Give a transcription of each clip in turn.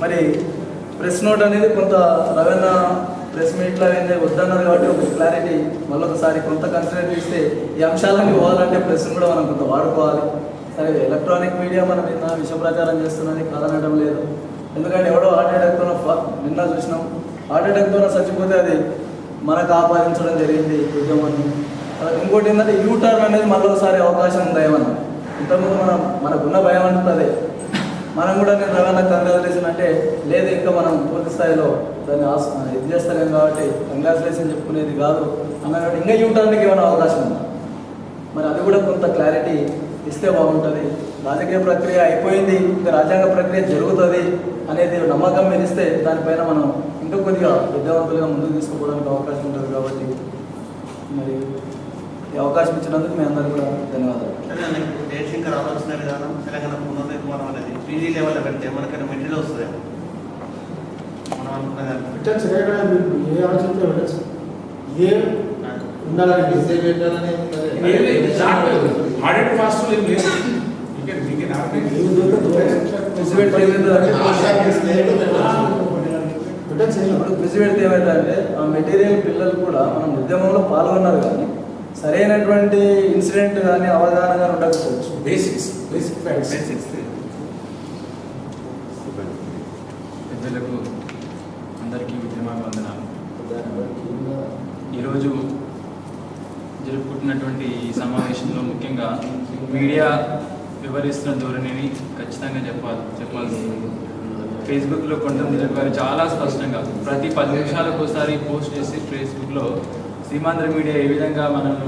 మరి press note అనేది కొంత రవీణ ప్రెస్ మీట్లో అనేది వద్దన్నారు కాబట్టి ఒక క్లారిటీ మళ్ళొకసారి కొంత కన్సిడర్ చేస్తే ఈ అంశాలన్నీ పోవాలంటే ప్రెస్ కూడా మనం కొంత వాడుకోవాలి. సరే ఎలక్ట్రానిక్ మీడియా మనం నిన్న విష ప్రచారం చేస్తున్నది కాదనడం లేదు. ఎందుకంటే ఎవడో హార్ట్ అటాక్తో నిన్న చూసినాం, హార్ట్ అటాక్తో చచ్చిపోతే అది మనకు ఆపాదించడం జరిగింది ఉద్యమాన్ని. ఇంకోటి ఏంటంటే యూటర్న్ అనేది మళ్ళీ ఒకసారి అవకాశం ఉందా ఏమన్నా. ఇంతకుముందు మనకున్న భయం అంటుంది మనం కూడా నేను రవాణా కంగ్రాచులేషన్ అంటే లేదు ఇంకా మనం పూర్తి స్థాయిలో దాన్ని ఇది చేస్తలేం కాబట్టి కంగ్రాచులేషన్ చెప్పుకునేది కాదు అన్న కాబట్టి ఇంకా యూటర్న్కి ఏమైనా అవకాశం ఉందా, మరి అది కూడా కొంత క్లారిటీ ఇస్తే బాగుంటుంది. రాజకీయ ప్రక్రియ అయిపోయింది, ఇంకా రాజ్యాంగ ప్రక్రియ జరుగుతుంది అనేది నమ్మకం మెలిస్తే దానిపైన మనం ఇంకా కొద్దిగా విద్యావంతులుగా ముందుకు తీసుకోవడానికి అవకాశం ఉంటుంది. కాబట్టి మరి ఈ అవకాశం ఇచ్చినందుకు మీ అందరూ కూడా ధన్యవాదాలు. జయశంకర్ ఆలోచన విధానం తెలంగాణ పునర్నిర్మాణం అనేది పీజీ లెవెల్లో పెడితే మనకైనా మెటీరియల్ వస్తుంది. మనం అనుకున్నది ఏ ఆలోచనతో పెట్టచ్చు, ఇదే ఉండాలని డిసైడ్ పెట్టాలని ఆడిట్ ఫాస్ట్ పెడితే ఏమైందంటే ఆ మెటీరియల్ పిల్లలు కూడా మనం ఉద్యమంలో పాల్గొన్నారు కానీ సరైనటువంటి ఇన్సిడెంట్ కానీ అవగాహన కానీ ఉండకపోవచ్చు. Basic facts. పెద్దలకు అందరికీ ఉద్యమాభివందనాలు. ఈరోజు జరుపుకుంటున్నటువంటి ఈ సమావేశంలో ముఖ్యంగా మీడియా వివరిస్తున్న ధోరణిని ఖచ్చితంగా చెప్పాల్సి ఫేస్బుక్లో కొంతమంది వారు చాలా స్పష్టంగా ప్రతి 10 నిమిషాలకు ఒకసారి పోస్ట్ చేసి ఫేస్బుక్లో సీమాంధ్ర మీడియా ఏ విధంగా మనల్ని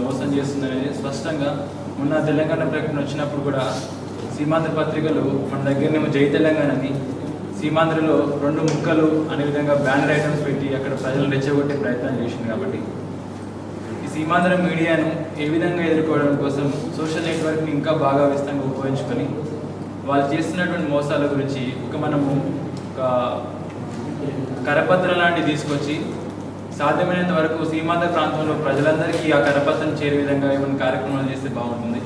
మోసం చేస్తుందనేది స్పష్టంగా మొన్న తెలంగాణ ప్రకటన వచ్చినప్పుడు కూడా సీమాంధ్ర పత్రికలు మన దగ్గరనేమో జై తెలంగాణని సీమాంధ్రలో 2 ముక్కలు అనే విధంగా బ్యానర్ ఐటమ్స్ పెట్టి అక్కడ ప్రజలు రెచ్చగొట్టే ప్రయత్నం చేసింది. కాబట్టి ఈ సీమాంధ్ర మీడియాను ఏ విధంగా ఎదుర్కోవడం కోసం సోషల్ నెట్వర్క్ని ఇంకా బాగా విస్తృతంగా ఉపయోగించుకొని వాళ్ళు చేస్తున్నటువంటి మోసాల గురించి మనము ఒక కరపత్రం లాంటివి తీసుకొచ్చి సాధ్యమైనంత వరకు సీమాంధ్ర ప్రాంతంలో ప్రజలందరికీ ఆ కరపత్రం చేరే విధంగా ఏమైనా కార్యక్రమాలు చేస్తే బాగుంటుంది.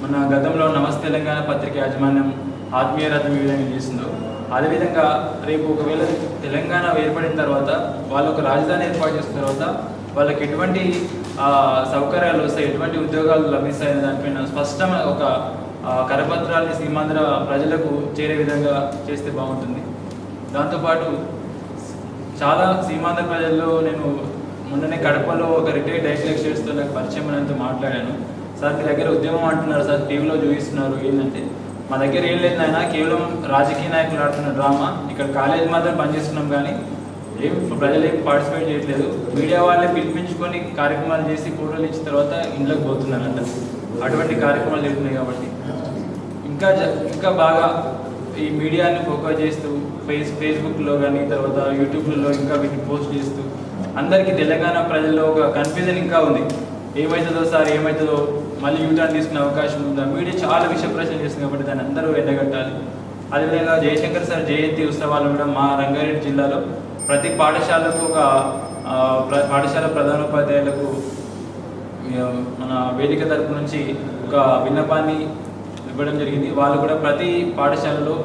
మన గతంలో నమస్తే తెలంగాణ పత్రిక యాజమాన్యం ఆత్మీయ రథం ఏ విధంగా చేసిందో అదేవిధంగా రేపు ఒకవేళ తెలంగాణ ఏర్పడిన తర్వాత వాళ్ళు ఒక రాజధాని ఏర్పాటు చేసిన తర్వాత వాళ్ళకి ఎటువంటి సౌకర్యాలు వస్తాయి, ఎటువంటి ఉద్యోగాలు లభిస్తాయనే దానిపైన స్పష్టమైన ఒక కరపత్రాన్ని సీమాంధ్ర ప్రజలకు చేరే విధంగా చేస్తే బాగుంటుంది. దాంతోపాటు చాలా సీమాంధ్ర ప్రజల్లో నేను మొన్ననే కడపలో ఒక రిటైర్డ్ డైట్ లెక్చరర్స్తో నాకు పరిచయం అయినంత మాట్లాడాను. సార్ మీ దగ్గర ఉద్యమం అంటున్నారు సార్, టీవీలో చూపిస్తున్నారు, ఏంటంటే మా దగ్గర ఏం లేదు ఆయన కేవలం రాజకీయ నాయకులు ఆడుతున్న డ్రామా, ఇక్కడ కాలేజీ మాత్రం పనిచేస్తున్నాం కానీ ప్రజలు ఏం పార్టిసిపేట్ చేయట్లేదు, మీడియా వాళ్ళే పిలిపించుకొని కార్యక్రమాలు చేసి ఫోటోలు ఇచ్చిన తర్వాత ఇంట్లోకి పోతున్నారంట. అటువంటి కార్యక్రమాలు జరుగుతున్నాయి. కాబట్టి ఇంకా బాగా ఈ మీడియాని ఫోకస్ చేస్తూ ఫేస్బుక్లో కానీ తర్వాత యూట్యూబ్లో ఇంకా వీటిని పోస్ట్ చేస్తూ అందరికీ తెలంగాణ ప్రజల్లో ఒక కన్ఫ్యూజన్ ఇంకా ఉంది, ఏమవుతుందో సార్ ఏమవుతుందో, మళ్ళీ యూటర్న్ తీసుకునే అవకాశం ఉందా, మీడియా చాలా విషయ ప్రశ్న చేస్తుంది. కాబట్టి దాన్ని అందరూ ఎండగట్టాలి. అదేవిధంగా జయశంకర్ సార్ జయంతి ఉత్సవాలు కూడా మా రంగారెడ్డి జిల్లాలో ప్రతి పాఠశాలకు ఒక పాఠశాల ప్రధానోపాధ్యాయులకు మన వేదిక తరపు నుంచి ఒక విన్నపాన్ని ఇవ్వడం జరిగింది. వాళ్ళు కూడా ప్రతి పాఠశాలలో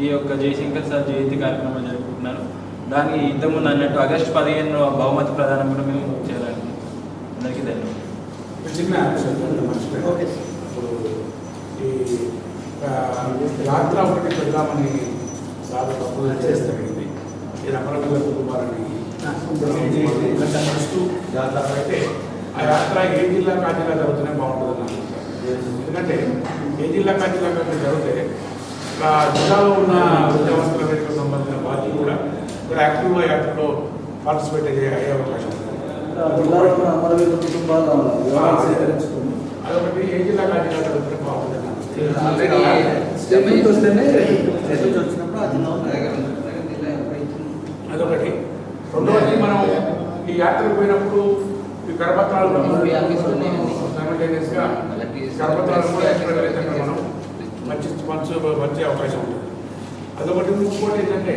ఈ యొక్క జయశంకర్ సార్ జయంతి కార్యక్రమాలు జరుపుకుంటున్నారు. దానికి ఇంతకుముందు అన్నట్టు ఆగస్టు 15 బహుమతి ప్రదానం కూడా మేము చేయాలనుకుంటున్నాం. అందరికీ ధన్యవాదాలు. యాత్ర ఒకటి పెడదామని చాలా తప్పులు చేస్తామండి. ఈ రకరకాల కుటుంబాలని ఫస్ట్ యాత్ర అయితే ఆ యాత్ర ఏ జిల్లా కాజీలా జరుగుతూనే బాగుంటుంది. ఎందుకంటే ఏ జిల్లా కాజీలా జరిగితే ఆ జిల్లాలో ఉన్న విద్యావంతులకు సంబంధించిన బాధ్యత కూడా యాక్టివ్గా యాత్రలో పార్టిసిపేట్ అయ్యే అవకాశం ఉంది. అదొకటి ఏ జిల్లా కాజీలా జరుగుతూనే బాగుంటుంది. అదొకటి. రెండవది మనం ఈ యాత్రకు పోయినప్పుడు ఈ కరపత్రాలు సైమల్టేనియస్గా కరపత్రాలు కూడా మనం మంచి అవకాశం ఉంటుంది. అదొకటి. ఇంకోటి ఏంటంటే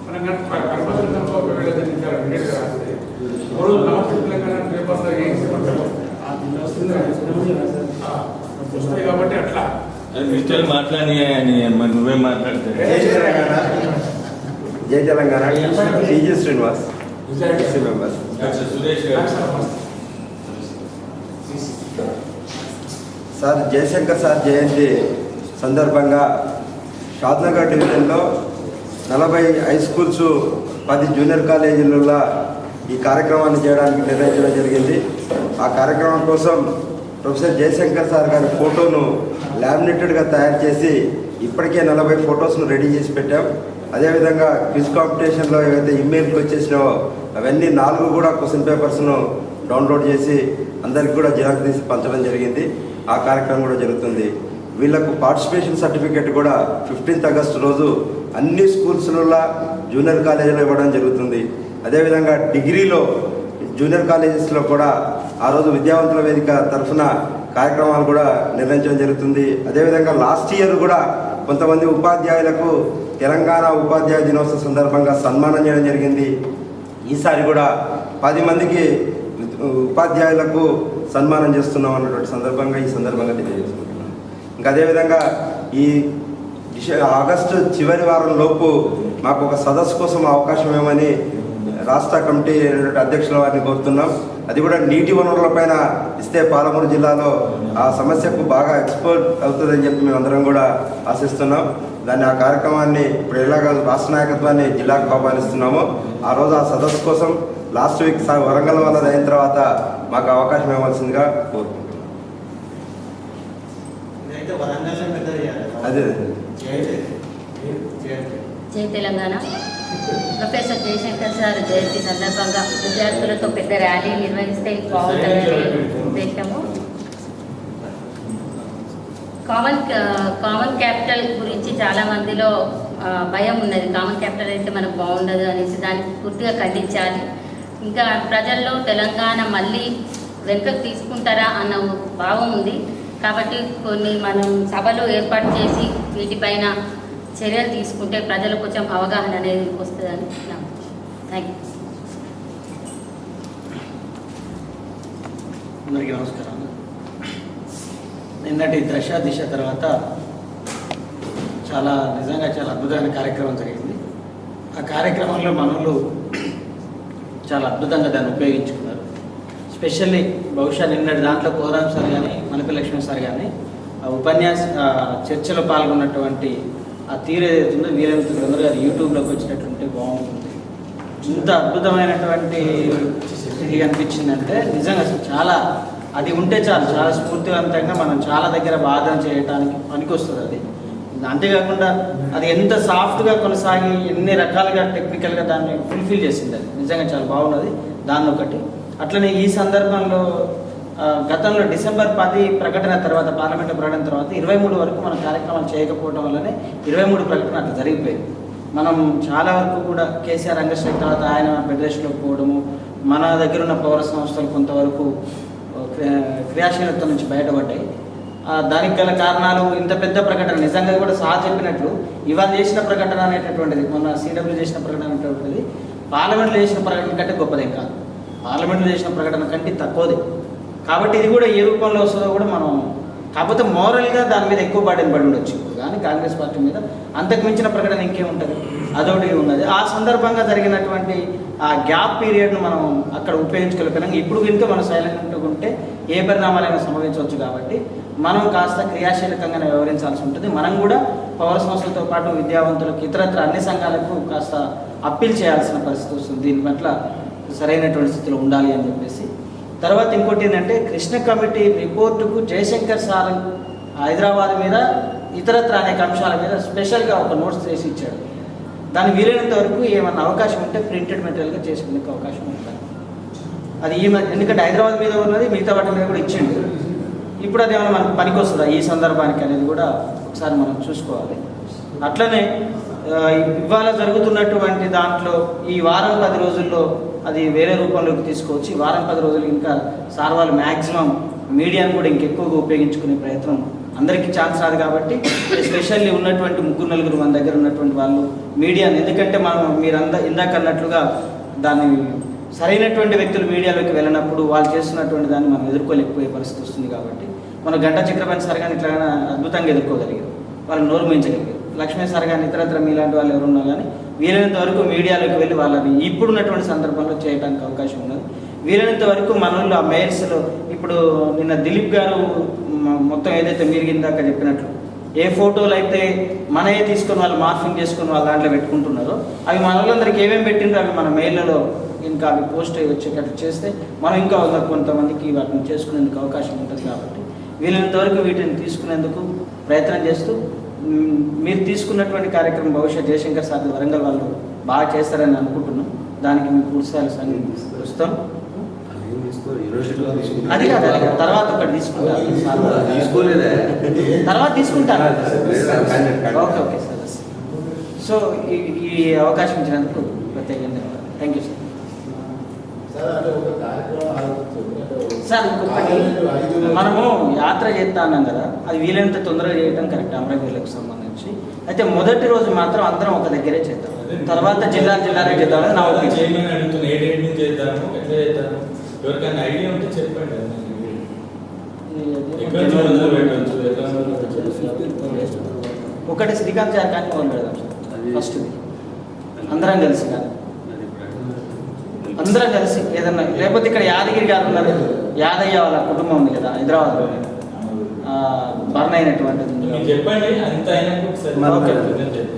మనం కరపత్రం ఒకవేళ ఇమీడియట్గా రాస్తే రోజు నమస్తే తెలంగాణ పేపర్లో వస్తాయి. కాబట్టి అట్లా మాట్లాడి నువ్వే మాట్లాడితే జై Telangana TG Srinivas SC members. Sir Jayashankar sir జయంతి సందర్భంగా షాద్నగర్ డివిజన్లో 40 హై స్కూల్స్ 10 జూనియర్ కాలేజీలలో ఈ కార్యక్రమాన్ని చేయడానికి నిర్ణయించడం జరిగింది. ఆ కార్యక్రమం కోసం ప్రొఫెసర్ జయశంకర్ సార్ గారి ఫోటోను లామినేటెడ్గా తయారు చేసి ఇప్పటికే 40 ఫొటోస్ను రెడీ చేసి పెట్టాం. అదేవిధంగా క్విజ్ కాంపిటీషన్లో ఏవైతే ఇమెయిల్కి వచ్చేసినావో అవన్నీ 4 కూడా క్వశ్చన్ పేపర్స్ను డౌన్లోడ్ చేసి అందరికి కూడా జిరాక్స్ తీసి పంచడం జరిగింది. ఆ కార్యక్రమం కూడా జరుగుతుంది. వీళ్ళకు పార్టిసిపేషన్ సర్టిఫికేట్ కూడా 15th ఆగస్టు రోజు అన్ని స్కూల్స్లలో జూనియర్ కాలేజీలో ఇవ్వడం జరుగుతుంది. అదేవిధంగా డిగ్రీలో జూనియర్ కాలేజెస్లో కూడా ఆ రోజు విద్యావంతుల వేదిక తరఫున కార్యక్రమాలు కూడా నిర్వహించడం జరుగుతుంది. అదేవిధంగా లాస్ట్ ఇయర్ కూడా కొంతమంది ఉపాధ్యాయులకు తెలంగాణ ఉపాధ్యాయ దినోత్సవ సందర్భంగా సన్మానం చేయడం జరిగింది. ఈసారి కూడా 10 మందికి ఉపాధ్యాయులకు సన్మానం చేస్తున్నాం అన్నటువంటి సందర్భంగా ఈ సందర్భంగా తెలియజేసుకుంటున్నాం. ఇంకా అదేవిధంగా ఈ ఆగస్టు చివరి వారం లోపు మాకు ఒక సదస్సు కోసం అవకాశం ఏమని రాష్ట్ర కమిటీ అధ్యక్షుల వారిని కోరుతున్నాం. అది కూడా నీటి వనరులపైన ఇస్తే పాలమూరు జిల్లాలో ఆ సమస్యకు బాగా ఎక్స్పోర్ట్ అవుతుందని చెప్పి మేమందరం కూడా ఆశిస్తున్నాం. ఆ కార్యక్రమాన్ని ఇప్పుడు ఎలాగ రాష్ట్ర నాయకత్వాన్ని జిల్లాకు ఆహ్వానిస్తున్నామో ఆ రోజు ఆ సదస్సు కోసం లాస్ట్ వీక్ వరంగల్ వాళ్ళది అయిన తర్వాత మాకు అవకాశం ఇవ్వాల్సిందిగా కోరుకుంటున్నాం. అదే జై తెలంగాణ. ప్రొఫెసర్ జయశంకర్ సార్ జయంతి సందర్భంగా విద్యార్థులతో పెద్ద ర్యాలీ నిర్వహిస్తే బాగుంటుందనే ఉద్దేశము. కామన్ క్యాపిటల్ గురించి చాలా మందిలో భయం ఉన్నది. కామన్ క్యాపిటల్ అయితే మనకు బాగుండదు అనేసి దాన్ని పూర్తిగా ఖండించాలి. ఇంకా ప్రజల్లో తెలంగాణ మళ్ళీ వెనుకకు తీసుకుంటారా అన్న భావం ఉంది. కాబట్టి కొన్ని మనం సభలు ఏర్పాటు చేసి వీటిపైన చర్యలు తీసుకుంటే ప్రజలకు కొంచెం అవగాహన అనేది వస్తుందని థ్యాంక్ యూ. అందరికీ నమస్కారం. నిన్నటి దశ దిశ తర్వాత నిజంగా చాలా అద్భుతమైన కార్యక్రమం జరిగింది. ఆ కార్యక్రమంలో మనోళ్ళు చాలా అద్భుతంగా దాన్ని ఉపయోగించుకున్నారు. స్పెషల్లీ బహుశా నిన్నటి దాంట్లో కోరాం సార్ కానీ మనపల్లి లక్ష్మణ్ సార్ కానీ ఆ చర్చలో పాల్గొన్నటువంటి ఆ తీరు ఏదైతుందో వీలైనంత తొందరగా అది యూట్యూబ్లోకి వచ్చినట్టుంటే బాగుంటుంది. ఇంత అద్భుతమైనటువంటి ఇది అనిపించిందంటే నిజంగా చాలా అది ఉంటే చాలా స్ఫూర్తివంతంగా మనం చాలా దగ్గర బాధన చేయడానికి పనికొస్తుంది. అది అంతేకాకుండా అది ఎంత సాఫ్ట్గా కొనసాగి ఎన్ని రకాలుగా టెక్నికల్గా దాన్ని ఫుల్ఫిల్ చేసింది. అది నిజంగా చాలా బాగున్నది. దాన్ని ఒకటి అట్లనే ఈ సందర్భంలో గతంలో డిసెంబర్ 10 ప్రకటన తర్వాత పార్లమెంట్లో ప్రకటన తర్వాత 23 వరకు మనం కార్యక్రమాలు చేయకపోవడం వల్లనే 23 ప్రకటన అట్లా జరిగిపోయింది. మనం చాలా వరకు కూడా కేసీఆర్ రంగస్ట్రైక్ తర్వాత ఆయన ఫెడరేషన్లోకి పోవడము, మన దగ్గర ఉన్న పౌర సంస్థలు కొంతవరకు క్రియాశీలత నుంచి బయటపడ్డాయి. దానికి గల కారణాలు ఇంత పెద్ద ప్రకటన నిజంగా కూడా సార్ చెప్పినట్లు ఇవాళ చేసిన ప్రకటన అనేటటువంటిది, మొన్న CW చేసిన ప్రకటన అనేటటువంటిది పార్లమెంట్లో చేసిన ప్రకటన కంటే గొప్పదేం కాదు, పార్లమెంట్లో చేసిన ప్రకటన కంటే తక్కువది. కాబట్టి ఇది కూడా ఏ రూపంలో వస్తుందో కూడా మనం కాకపోతే మోరల్గా దాని మీద ఎక్కువ బర్డెన్ పడి ఉండొచ్చు. కానీ కాంగ్రెస్ పార్టీ మీద అంతకు మించిన ప్రకటన ఇంకేముంటుంది, అదొకటి ఉన్నది. ఆ సందర్భంగా జరిగినటువంటి ఆ గ్యాప్ పీరియడ్ను మనం అక్కడ ఉపయోగించుకోలేకపోయినాం. ఇప్పుడు కనుక మనం సైలెంట్గా ఉంటే ఏ పరిణామాలైనా సంభవించవచ్చు. కాబట్టి మనం కాస్త క్రియాశీలకంగానే వ్యవహరించాల్సి ఉంటుంది. మనం కూడా పౌర సంస్థలతో పాటు విద్యావంతులకు ఇతరత్ర అన్ని సంఘాలకు కాస్త అప్పీల్ చేయాల్సిన పరిస్థితి వస్తుంది. దీని పట్ల సరైనటువంటి స్థితిలో ఉండాలి అని చెప్పేసి. తర్వాత ఇంకోటి ఏంటంటే కృష్ణ కమిటీ రిపోర్టుకు జయశంకర్ సార్ హైదరాబాద్ మీద ఇతరత్ర అనేక అంశాల మీద స్పెషల్గా ఒక నోట్స్ చేసి ఇచ్చాడు. దాన్ని వీలైనంత వరకు ఏమన్నా అవకాశం ఉంటే ప్రింటెడ్ మెటీరియల్గా చేసుకునే అవకాశం ఉంటుంది. అది ఎందుకంటే హైదరాబాద్ మీద ఉన్నది మిగతా వాటి మీద కూడా ఇచ్చిండు. ఇప్పుడు అది ఏమైనా మనకు పనికి వస్తుందా ఈ సందర్భానికి అనేది కూడా ఒకసారి మనం చూసుకోవాలి. అట్లనే ఇవాళ జరుగుతున్నటువంటి దాంట్లో ఈ వారం 10 రోజుల్లో అది వేరే రూపంలోకి తీసుకోవచ్చు. ఈ వారం 10 రోజులు ఇంకా సార్ వాళ్ళు మ్యాక్సిమం మీడియాను కూడా ఇంకెక్కువగా ఉపయోగించుకునే ప్రయత్నం, అందరికీ ఛాన్స్ రాదు కాబట్టి ఎస్పెషల్లీ ఉన్నటువంటి 3-4 మన దగ్గర ఉన్నటువంటి వాళ్ళు మీడియాను, ఎందుకంటే మనం ఇందాక అన్నట్లుగా దాన్ని సరైనటువంటి వ్యక్తులు మీడియాలోకి వెళ్ళినప్పుడు వాళ్ళు చేస్తున్నటువంటి దాన్ని మనం ఎదుర్కోలేకపోయే పరిస్థితి వస్తుంది. కాబట్టి మన గంటా చక్రపాణి సార్ కానీ ఇట్లా అద్భుతంగా ఎదుర్కోగలిగారు, వాళ్ళు నోరు మించగలిగారు. లక్ష్మీ సార్ కానీ ఇతరత్ర మీలాంటి వాళ్ళు ఎవరున్నా కానీ వీలైనంత వరకు మీడియాలోకి వెళ్ళి వాళ్ళని ఇప్పుడున్నటువంటి సందర్భంలో చేయడానికి అవకాశం ఉన్నది. వీలైనంత వరకు మనలో ఆ మెయిల్స్లో ఇప్పుడు నిన్న దిలీప్ గారు మొత్తం ఏదైతే మీరు ఇందాక చెప్పినట్లు ఏ ఫోటోలు అయితే మనమే తీసుకొని వాళ్ళు మార్ఫింగ్ చేసుకొని వాళ్ళ దాంట్లో పెట్టుకుంటున్నారో అవి మన వాళ్ళందరికీ ఏమేమి పెట్టిండ్రో అవి మన మెయిల్లో ఇంకా అవి పోస్ట్ వచ్చేటట్టు చేస్తే మనం ఇంకా కొంతమందికి వాటిని చేసుకునేందుకు అవకాశం ఉంటుంది. కాబట్టి వీలైనంత వరకు వీటిని తీసుకునేందుకు ప్రయత్నం చేస్తూ మీరు తీసుకున్నటువంటి కార్యక్రమం బహుశా జయశంకర్ సార్ వరంగల్ వాళ్ళు బాగా చేస్తారని అనుకుంటున్నాం. దానికి మేము పూర్తిస్థాయి సంఘిస్తాం. అది కాదు తర్వాత ఒకటి తీసుకుంటారు తర్వాత తీసుకుంటారు. Okay okay sir. సో ఈ అవకాశం ఇచ్చినందుకు ప్రత్యేకంగా థ్యాంక్ యూ సార్. సార్ ఇంకొకటి మనము యాత్ర చేస్తా అన్నాం కదా, అది వీలైనంత తొందరగా చేయడం కరెక్ట్ అమరావతిలకు సంబంధించి. అయితే మొదటి రోజు మాత్రం అందరం ఒక దగ్గరే చేద్దాం, తర్వాత జిల్లాలో చేద్దాం. నా ఎవరికైనా ఐడియా ఉంటే చెప్పండి. ఒకటి శ్రీకాంత్ జార్కాన్ని మొదలు పెడదాం సార్. ఫస్ట్ అందరం కలిసి కానీ అందరం కలిసి ఏదన్నా, లేకపోతే ఇక్కడ యాదగిరి గారు ఉన్నారు, యాదయ్య వాళ్ళ కుటుంబం ఉంది కదా హైదరాబాద్లో బర్న్ అయినటువంటిది. చెప్పండి అంత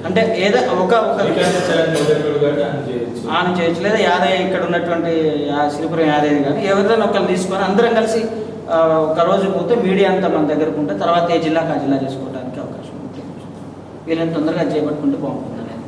అంటే ఏదో ఒక ఆయన చేయొచ్చు, లేదా యాదయ్య ఇక్కడ ఉన్నటువంటి శ్రీపురం యాదయ్య గారు ఎవరిదైనా ఒకరిని తీసుకొని అందరం కలిసి ఒక రోజు పోతే మీడియా అంతా మన దగ్గరకు ఉంటే తర్వాత ఏ జిల్లాకు ఆ జిల్లా చేసుకోవడానికి అవకాశం ఉంది. వీళ్ళని తొందరగా చేపట్టుకుంటే బాగుంటుంది అనేది.